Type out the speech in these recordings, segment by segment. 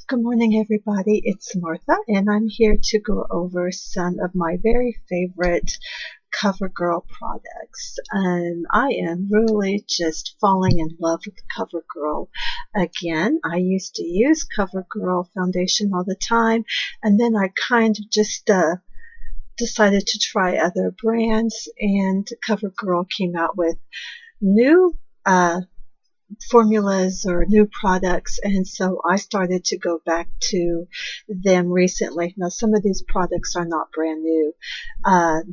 Good morning, everybody. It's Martha, and I'm here to go over some of my very favorite CoverGirl products. And I am really just falling in love with CoverGirl again. I used to use CoverGirl foundation all the time, and then I kind of just decided to try other brands, and CoverGirl came out with new formulas or new products, and so I started to go back to them recently. Now, some of these products are not brand new.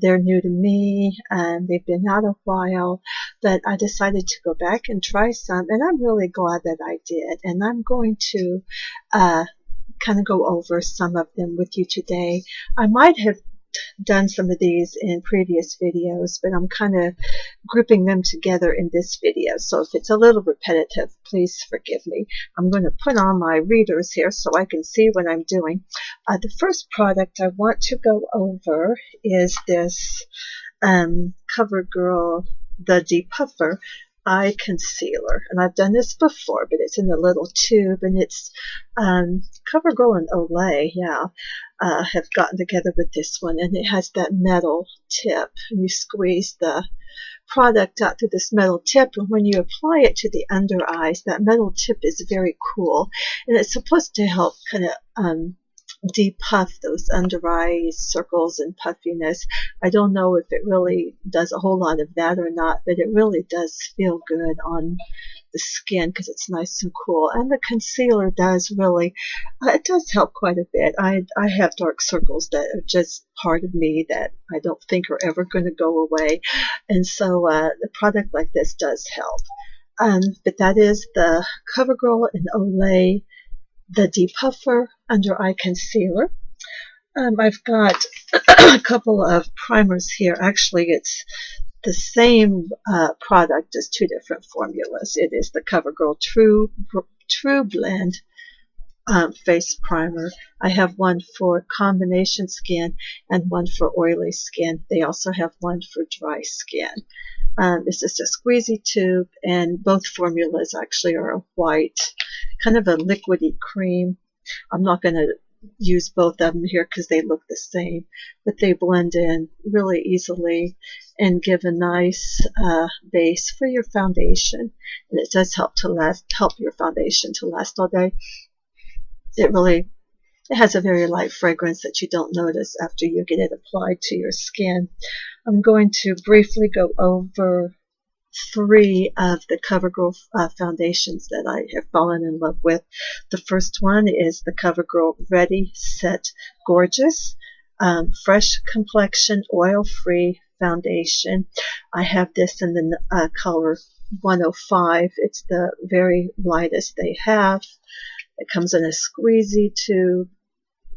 They're new to me, and they've been out a while, but I decided to go back and try some, and I'm really glad that I did, and I'm going to kind of go over some of them with you today. I might have done some of these in previous videos, but I'm kind of grouping them together in this video. So if it's a little repetitive, please forgive me. I'm going to put on my readers here so I can see what I'm doing. The first product I want to go over is this CoverGirl The Depuffer Eye Concealer. And I've done this before, but it's in a little tube, and it's CoverGirl and Olay, have gotten together with this one, and it has that metal tip, and you squeeze the product out through this metal tip, and when you apply it to the under eyes, that metal tip is very cool, and it's supposed to help kind of depuff those under eye circles and puffiness. I don't know if it really does a whole lot of that or not, but it really does feel good on the skin because it's nice and cool. And the concealer does really, it does help quite a bit. I have dark circles that are just part of me that I don't think are ever going to go away, and so the product like this does help. But that is the CoverGirl and Olay The Depuffer Under Eye Concealer. I've got a couple of primers here. Actually, it's the same product, as two different formulas. It is the CoverGirl True Blend face primer. I have one for combination skin and one for oily skin. They also have one for dry skin. It's just a squeezy tube, and both formulas actually are a white, kind of a liquidy cream. I'm not going to use both of them here because they look the same, but they blend in really easily and give a nice base for your foundation, and it does help your foundation to last all day. It has a very light fragrance that you don't notice after you get it applied to your skin. I'm going to briefly go over three of the CoverGirl foundations that I have fallen in love with. The first one is the CoverGirl Ready Set Gorgeous Fresh Complexion Oil-Free Foundation. I have this in the color 105. It's the very lightest they have. It comes in a squeezy tube,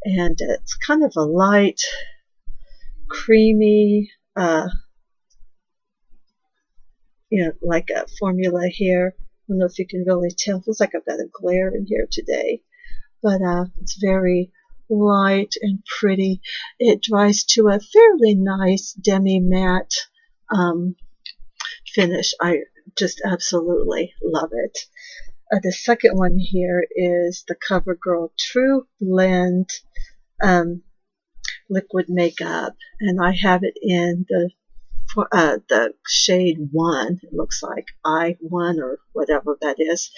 and it's kind of a light, creamy, like a formula here. I don't know if you can really tell. It feels like I've got a glare in here today, but it's very light and pretty. It dries to a fairly nice demi-matte finish. I just absolutely love it. The second one here is the CoverGirl True Blend Liquid Makeup, and I have it in the shade 1. It looks like I1 or whatever that is.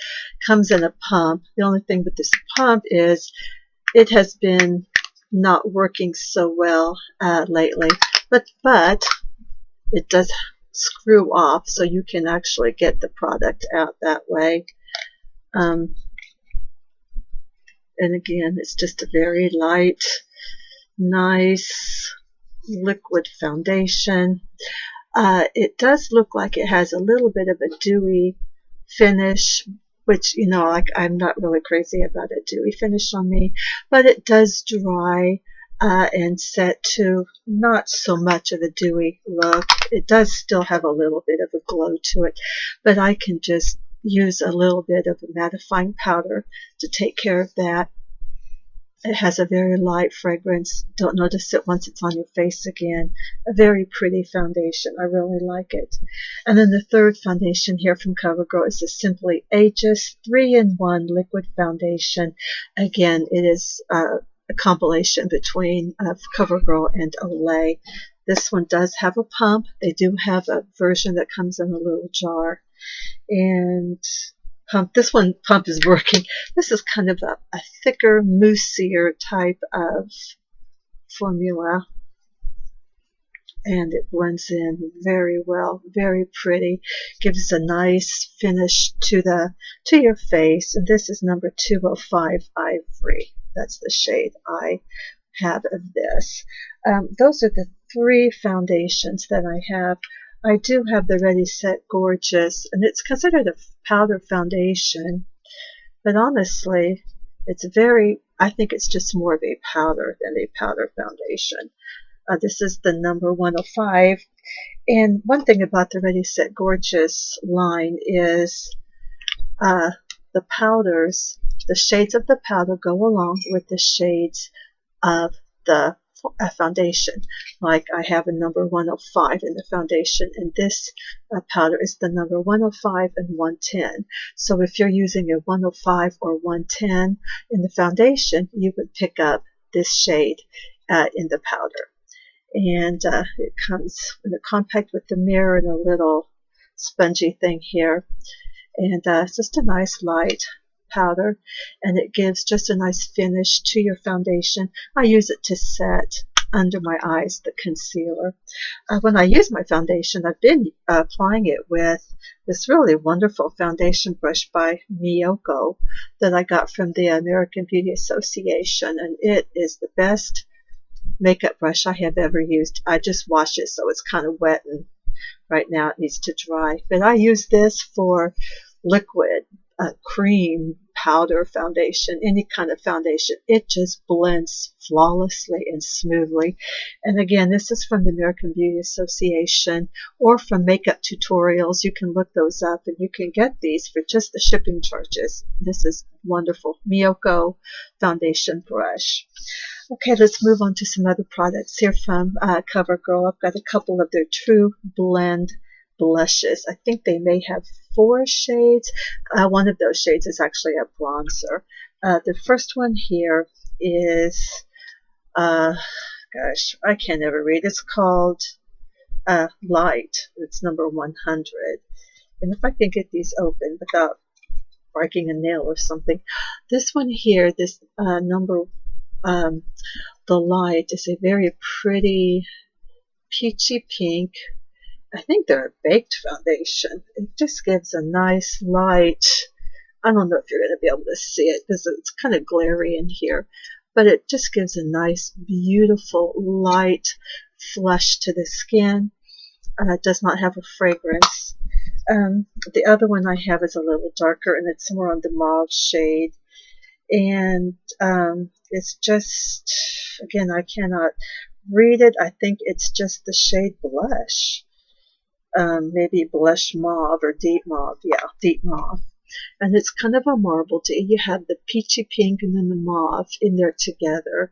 Comes in a pump. The only thing with this pump is it has been not working so well lately, but it does screw off, so you can actually get the product out that way. And again, it's just a very light, nice liquid foundation. It does look like it has a little bit of a dewy finish, which, like, I'm not really crazy about a dewy finish on me, but it does dry and set to not so much of a dewy look. It does still have a little bit of a glow to it, but I can just use a little bit of a mattifying powder to take care of that. It has a very light fragrance. Don't notice it once it's on your face again. A very pretty foundation. I really like it. And then the third foundation here from CoverGirl is the Simply Ageless 3-in-1 liquid foundation. Again, it is a compilation between CoverGirl and Olay. This one does have a pump. They do have a version that comes in a little jar. And this one pump is working. This is kind of a thicker, moussier type of formula, and it blends in very well, very pretty. Gives a nice finish to your face. And this is number 205 Ivory. That's the shade I have of this. Those are the three foundations that I have. I do have the Ready Set Gorgeous, and it's considered a powder foundation, but honestly, I think it's just more of a powder than a powder foundation. This is the number 105, and one thing about the Ready Set Gorgeous line is the powders, the shades of the powder go along with the shades of the foundation. Like I have a number 105 in the foundation, and this powder is the number 105 and 110. So if you're using a 105 or 110 in the foundation, you would pick up this shade in the powder. And it comes in a compact with the mirror and a little spongy thing here. And it's just a nice light powder, and it gives just a nice finish to your foundation. I use it to set under my eyes, the concealer. When I use my foundation, I've been applying it with this really wonderful foundation brush by Miyoko that I got from the American Beauty Association, and it is the best makeup brush I have ever used. I just wash it so it's kind of wet, and right now it needs to dry. But I use this for liquid, cream, powder foundation, any kind of foundation. It just blends flawlessly and smoothly. And again, this is from the American Beauty Association or from Makeup Tutorials. You can look those up, and you can get these for just the shipping charges. This is wonderful. Miyoko foundation brush. Okay, let's move on to some other products here from CoverGirl. I've got a couple of their True Blend blushes. I think they may have 4 shades. One of those shades is actually a bronzer. The first one here is, gosh, I can't ever read. It's called Light. It's number 100. And if I can get these open without breaking a nail or something. This one here, this number, the Light, is a very pretty peachy pink. I think they're a baked foundation. It just gives a nice light. I don't know if you're going to be able to see it because it's kind of glary in here, but it just gives a nice, beautiful, light flush to the skin. It does not have a fragrance. The other one I have is a little darker, and it's more on the mauve shade. And it's just, again, I cannot read it. I think it's just the shade Blush. Maybe Blush Mauve or Deep Mauve. Yeah, Deep Mauve. And it's kind of a marble. You have the peachy pink and then the mauve in there together.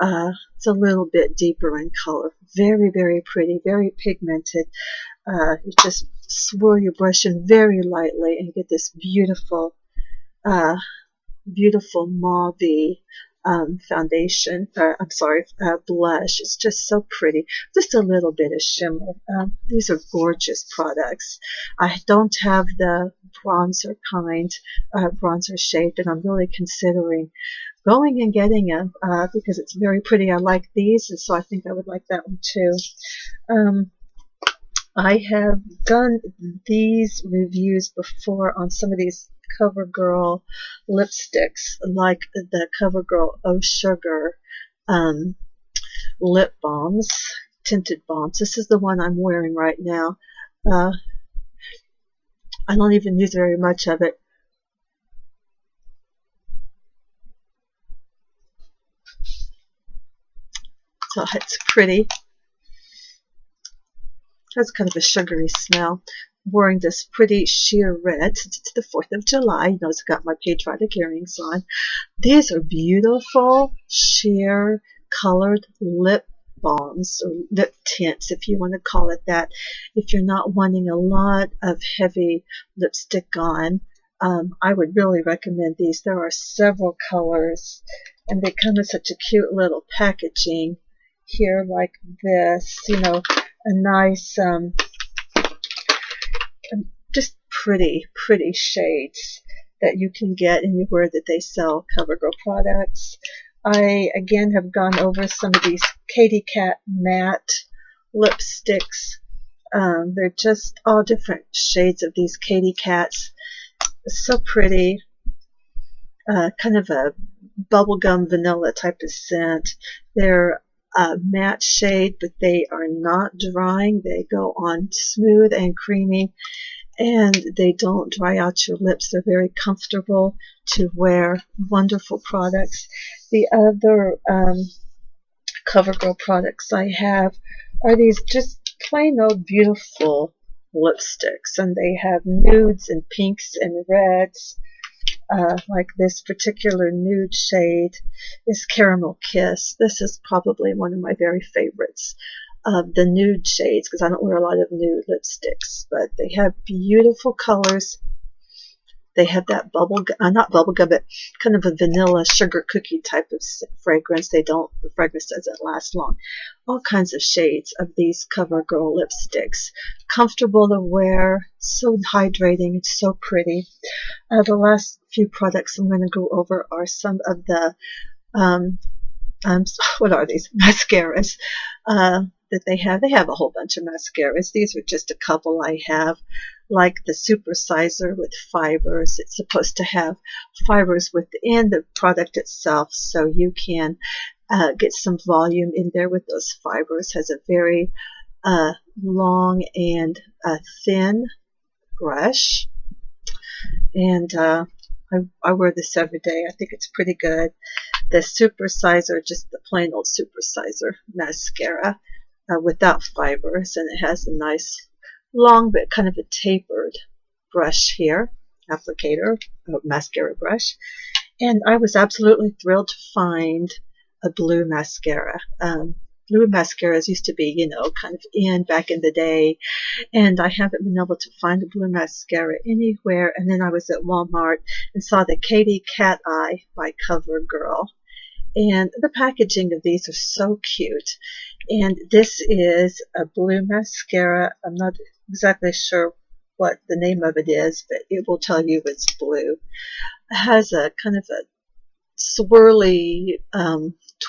It's a little bit deeper in color. Very, very pretty, very pigmented. You just swirl your brush in very lightly and get this beautiful, beautiful mauve foundation, blush. It's just so pretty. Just a little bit of shimmer. These are gorgeous products. I don't have the bronzer kind, bronzer shade, but I'm really considering going and getting them because it's very pretty. I like these, and so I think I would like that one too. I have done these reviews before on some of these CoverGirl lipsticks, like the CoverGirl Oh Sugar lip balms, tinted balms. This is the one I'm wearing right now. I don't even use very much of it. So it's pretty. It has kind of a sugary smell. wearing this pretty sheer red since it's the 4th of July. You know, it's got my patriotic earrings on. These are beautiful sheer colored lip balms or lip tints, if you want to call it that. If you're not wanting a lot of heavy lipstick on, I would really recommend these. There are several colors, and they come in such a cute little packaging here like this. You know, a nice, just pretty shades that you can get anywhere that they sell CoverGirl products. I, again, have gone over some of these Katy Kat matte lipsticks. They're just all different shades of these Katy Kats. It's so pretty. Kind of a bubblegum vanilla type of scent. They're a matte shade, but they are not drying. They go on smooth and creamy, and they don't dry out your lips. They're very comfortable to wear. Wonderful products. The other CoverGirl products I have are these just plain old beautiful lipsticks, and they have nudes and pinks and reds. Like this particular nude shade is Caramel Kiss. This is probably one of my very favorites of the nude shades, because I don't wear a lot of nude lipsticks, but they have beautiful colors. They have that not bubblegum, but kind of a vanilla sugar cookie type of fragrance. The fragrance doesn't last long. All kinds of shades of these CoverGirl lipsticks. Comfortable to wear, so hydrating, it's so pretty. The last few products I'm going to go over are some of the, what are these? Mascaras that they have. They have a whole bunch of mascaras. These are just a couple I have, like the Supersizer with fibers. It's supposed to have fibers within the product itself, so you can get some volume in there with those fibers. Has a very long and thin brush, and I wear this every day. I think it's pretty good. The Supersizer, just the plain old Supersizer mascara without fibers, and it has a nice long but kind of a tapered brush here, applicator, mascara brush. And I was absolutely thrilled to find a blue mascara. Blue mascaras used to be, you know, kind of in back in the day, and I haven't been able to find a blue mascara anywhere. And then I was at Walmart and saw the Katy Cat Eye by CoverGirl. And the packaging of these are so cute. And this is a blue mascara. I'm not exactly sure what the name of it is, but it will tell you it's blue. It has a kind of a swirly,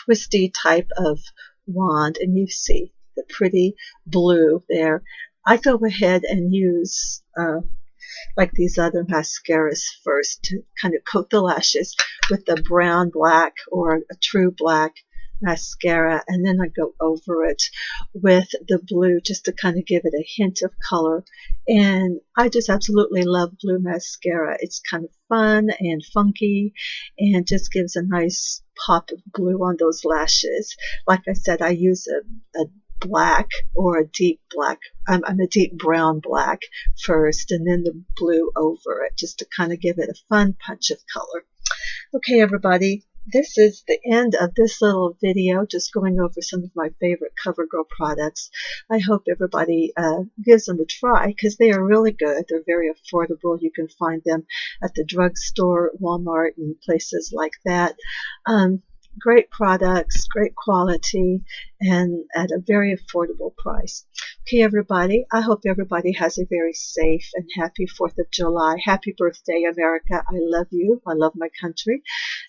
twisty type of wand, and you see the pretty blue there. I go ahead and use like these other mascaras first to kind of coat the lashes with the brown black or a true black mascara, and then I go over it with the blue just to kind of give it a hint of color. And I just absolutely love blue mascara. It's kind of fun and funky and just gives a nice pop of blue on those lashes. Like I said, I use a black or a deep black, I'm a deep brown black first, and then the blue over it just to kind of give it a fun punch of color. Okay, everybody, this is the end of this little video, just going over some of my favorite CoverGirl products. I hope everybody gives them a try, because they are really good. They're very affordable. You can find them at the drugstore, Walmart, and places like that. Great products, great quality, and at a very affordable price. Okay, everybody, I hope everybody has a very safe and happy 4th of July. Happy birthday, America. I love you. I love my country.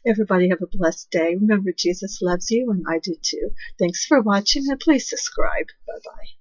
Everybody have a blessed day. Remember, Jesus loves you, and I do too. Thanks for watching, and please subscribe. Bye-bye.